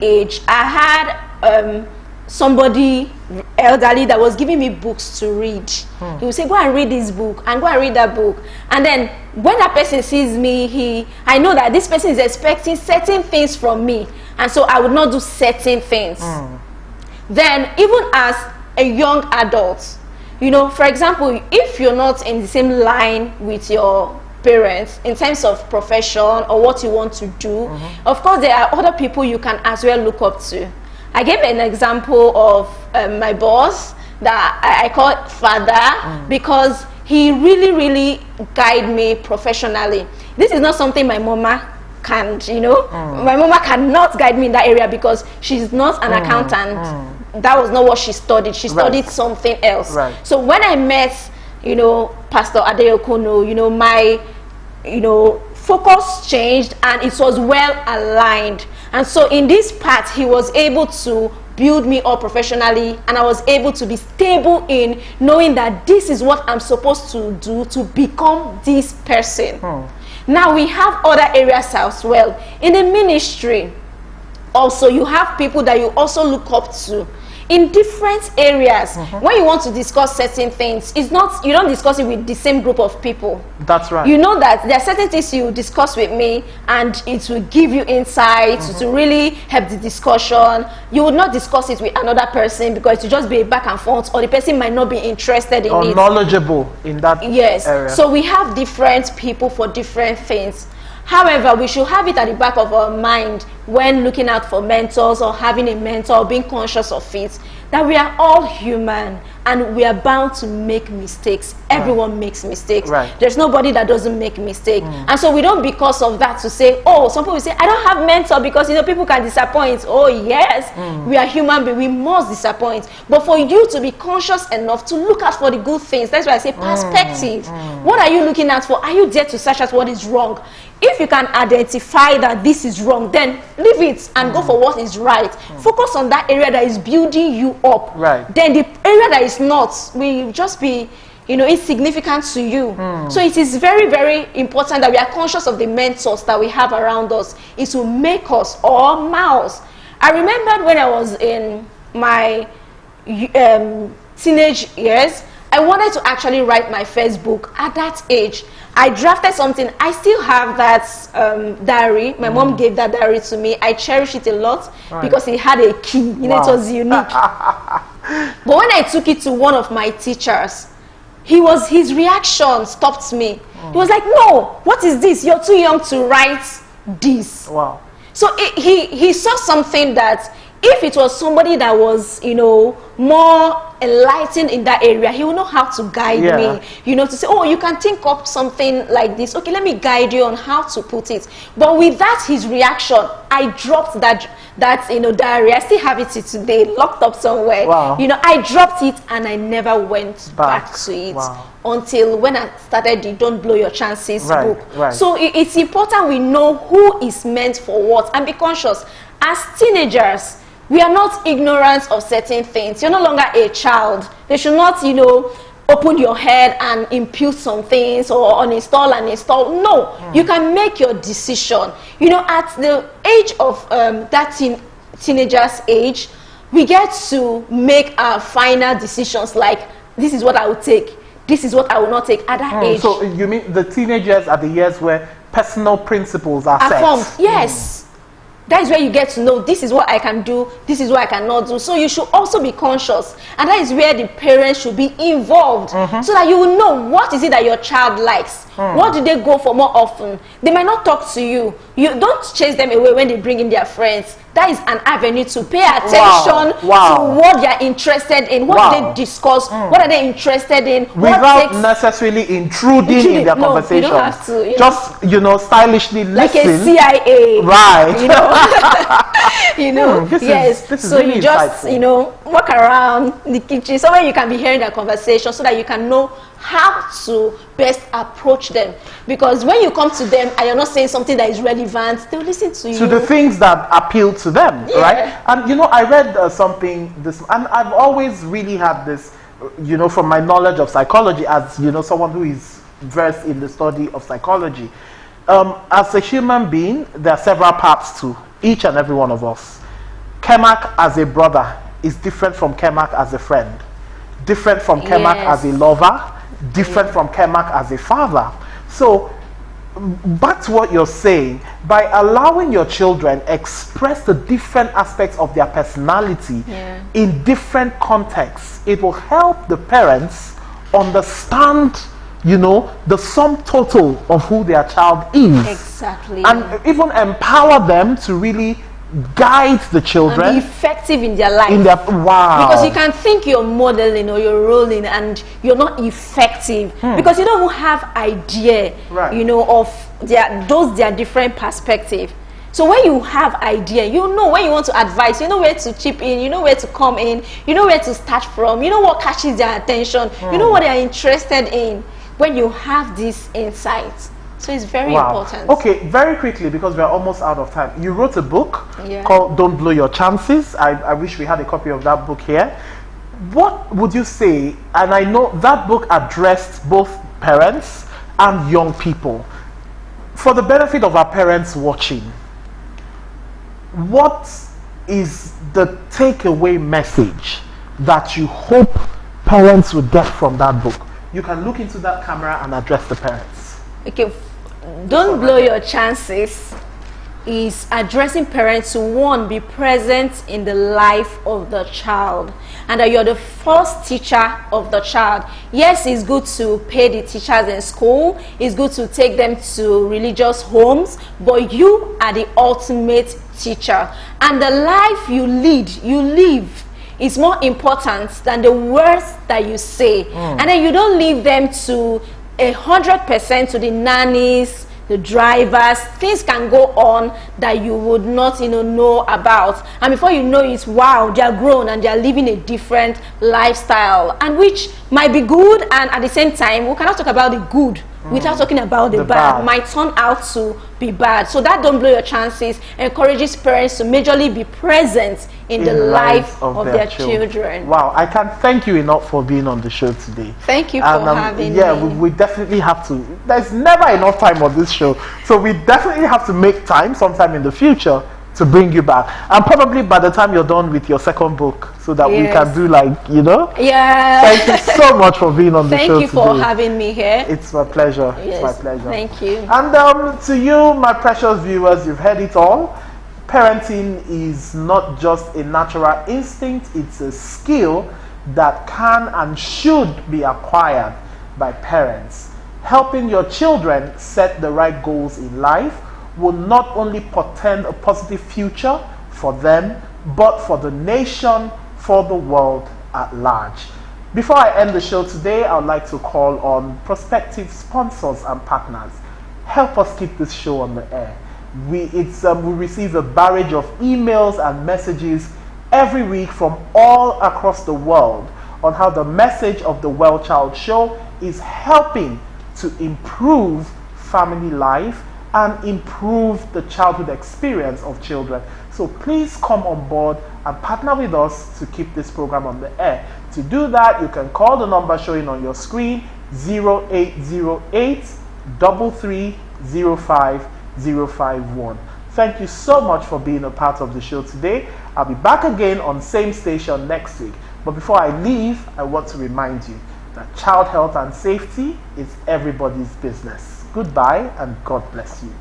age, I had somebody elderly that was giving me books to read. He would say, go and read this book and go and read that book. And then when that person sees me, I know that this person is expecting certain things from me, and so I would not do certain things. Then even as a young adult, you know, for example, if you're not in the same line with your parents in terms of profession or what you want to do, of course there are other people you can as well look up to. I gave an example of my boss that I call father, because he really guided me professionally. This is not something my mama can, you know, my mama cannot guide me in that area because she's not an accountant. That was not what she studied. She studied something else. So when I met, you know, Pastor Adeokono, you know, my, you know, focus changed and it was well aligned. And so in this part, he was able to build me up professionally, and I was able to be stable in knowing that this is what I'm supposed to do to become this person. Now we have other areas as well. In the ministry, also you have people that you also look up to in different areas. When you want to discuss certain things, it's not, you don't discuss it with the same group of people. That's right. You know that there are certain things you discuss with me and it will give you insight to really help the discussion. You would not discuss it with another person because it will just be a back and forth, or the person might not be interested in it. Or knowledgeable in that area. So we have different people for different things. However, we should have it at the back of our mind when looking out for mentors or having a mentor or being conscious of it, that we are all human and we are bound to make mistakes. Everyone makes mistakes. There's nobody that doesn't make mistakes. And so we don't, because of that, to say, oh, some people say, I don't have mentor because, you know, people can disappoint. Oh, yes, we are human, but we must disappoint. But for you to be conscious enough to look out for the good things, that's why I say perspective. What are you looking out for? Are you there to search out what is wrong? If you can identify that this is wrong, then leave it and go for what is right. Focus on that area that is building you up. Then the area that is not will just be, you know, insignificant to you. So it is very important that we are conscious of the mentors that we have around us. It will make us all mouse. I remembered when I was in my teenage years, I wanted to actually write my first book. At that age, I drafted something. I still have that diary. My mom gave that diary to me. I cherish it a lot because it had a key. You know, it was unique. But when I took it to one of my teachers, his reaction stopped me. He was like, no, what is this? You're too young to write this. So he saw something that if it was somebody that was, you know, more enlightened in that area, he would know how to guide me, you know, to say, oh, you can think up something like this. Okay, let me guide you on how to put it. But with that, his reaction, I dropped that you know, diary. I still have it today, locked up somewhere. You know, I dropped it and I never went back to it until when I started the Don't Blow Your Chances book. So it's important we know who is meant for what and be conscious. As teenagers, we are not ignorant of certain things. You're no longer a child. They should not, you know, open your head and impute some things or uninstall and install. No, you can make your decision. You know, at the age of that teenager's age, we get to make our final decisions like, this is what I will take, this is what I will not take at that age. So you mean the teenagers are the years where personal principles are set? Formed. Yes. That is where you get to know this is what I can do, this is what I cannot do. So you should also be conscious. And that is where the parents should be involved so that you will know what is it that your child likes. What do they go for more often? They might not talk to you. You don't chase them away when they bring in their friends. That is an avenue to pay attention to what they are interested in. What do they discuss? What are they interested in? Without necessarily intruding in their conversation. You don't have to. You just, you know, stylishly listen. Like a CIA. Right. You know. You know. This is so really you just, insightful. you know, walk around the kitchen, somewhere you can be hearing their conversation so that you can know how to best approach them. Because when you come to them and you're not saying something that is relevant, they'll listen to you. To the things that appeal to them, right? And you know, I read something this, and I've always really had this, you know, from my knowledge of psychology, as you know, someone who is versed in the study of psychology. As a human being, there are several parts to each and every one of us. Kemak as a brother is different from Kemak as a friend, different from Kemak as a lover, different from Kemak as a father. So back to what you're saying, by allowing your children express the different aspects of their personality in different contexts, it will help the parents understand, you know, the sum total of who their child is. Exactly. And even empower them to really guide the children. And be effective in their life. Wow. Because you can think you're modeling or you're rolling and you're not effective because you don't have idea, you know, of their different perspective. So when you have idea, you know when you want to advise, you know where to chip in, you know where to come in, you know where to start from, you know what catches their attention, you know what they are interested in when you have these insights. So it's very important. Okay, very quickly, because we're almost out of time. You wrote a book called Don't Blow Your Chances. I wish we had a copy of that book here. What would you say, and I know that book addressed both parents and young people. For the benefit of our parents watching, what is the takeaway message that you hope parents would get from that book? You can look into that camera and address the parents. Okay, Don't Blow Your Chances is addressing parents to, one, be present in the life of the child, and that you're the first teacher of the child. Yes, it's good to pay the teachers in school, it's good to take them to religious homes, but you are the ultimate teacher, and the life you live is more important than the words that you say. And then you don't leave them to 100% to the nannies, the drivers. Things can go on that you would not know about, and before you know it, wow, they are grown and they are living a different lifestyle, and which might be good, and at the same time we cannot talk about the good without talking about the bad. Might turn out to be bad. So that Don't Blow Your Chances encourages parents to majorly be present in the life of their children. Wow, I can't thank you enough for being on the show today. Thank you for having me. Yeah, we definitely have to. There's never enough time on this show, so we definitely have to make time sometime in the future to bring you back, and probably by the time you're done with your second book, so that we can do thank you so much for being on the show today. Thank you for having me here. It's my pleasure. It's my pleasure. Thank you. And to you, my precious viewers, you've heard it all. Parenting is not just a natural instinct, it's a skill that can and should be acquired by parents. Helping your children set the right goals in life will not only portend a positive future for them, but for the nation, for the world at large. Before I end the show today, I would like to call on prospective sponsors and partners. Help us keep this show on the air. We receive a barrage of emails and messages every week from all across the world on how the message of the Well Child Show is helping to improve family life and improve the childhood experience of children. So please come on board and partner with us to keep this program on the air. To do that, you can call the number showing on your screen, 0808 3305 051. Thank you so much for being a part of the show today. I'll be back again on same station next week. But before I leave, I want to remind you that child health and safety is everybody's business. Goodbye and God bless you.